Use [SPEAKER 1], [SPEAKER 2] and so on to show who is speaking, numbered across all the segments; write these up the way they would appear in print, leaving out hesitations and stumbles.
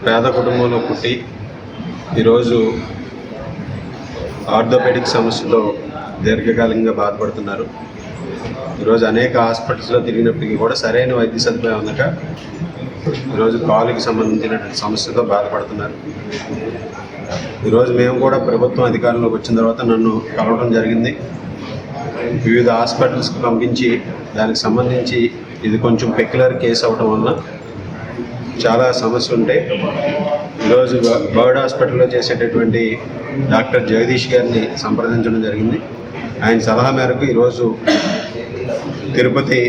[SPEAKER 1] పేద కుటుంబంలో పుట్టి ఈరోజు ఆర్థోపెడిక్ సమస్యతో దీర్ఘకాలికంగా బాధపడుతున్నారు. ఈరోజు అనేక హాస్పిటల్స్లో తిరిగినప్పటికీ కూడా సరైన వైద్య సదుపాయం అందక ఈరోజు కాలుకి సంబంధించినటువంటి సమస్యతో బాధపడుతున్నారు. ఈరోజు మేము కూడా ప్రభుత్వం అధికారంలోకి వచ్చిన తర్వాత నన్ను కలవడం జరిగింది. వివిధ హాస్పిటల్స్కి పంపించి దానికి సంబంధించి ఇది కొంచెం పెక్యులర్ కేసు అవడం వలన చాలా సమస్యలు ఉంటాయి. ఈరోజు బర్డ్ హాస్పిటల్లో చేసేటటువంటి డాక్టర్ జగదీష్ గారిని సంప్రదించడం జరిగింది. ఆయన సలహా మేరకు ఈరోజు తిరుపతి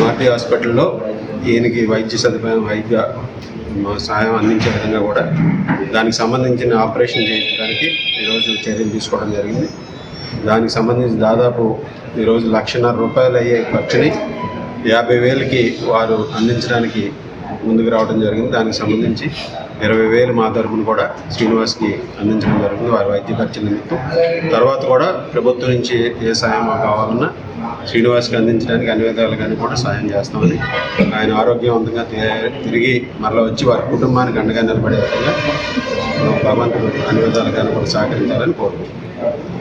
[SPEAKER 1] మార్టీ హాస్పిటల్లో ఈయనకి వైద్య సదుపాయం సహాయం అందించే విధంగా కూడా దానికి సంబంధించిన ఆపరేషన్ చేయించడానికి ఈరోజు చర్యలు తీసుకోవడం జరిగింది. దానికి సంబంధించి దాదాపు ఈరోజు ₹1,50,000 అయ్యే ఖర్చుని 50,000కి వారు అందించడానికి ముందుకు రావడం జరిగింది. దానికి సంబంధించి 20,000 మా తరఫున కూడా శ్రీనివాస్కి అందించడం జరిగింది వారి వైద్య ఖర్చుల నిమిత్తం. తర్వాత కూడా ప్రభుత్వం నుంచి ఏ సాయం కావాలన్నా శ్రీనివాస్కి అందించడానికి అన్ని విధాలుగానే కూడా సాయం చేస్తామని, ఆయన ఆరోగ్యవంతంగా తిరిగి మరలా వచ్చి వారి కుటుంబానికి అండగా నిలబడే విధంగా భగవంతుడు అన్ని విధాలుగానే కూడా సహకరించాలని కోరుకుంటున్నాను.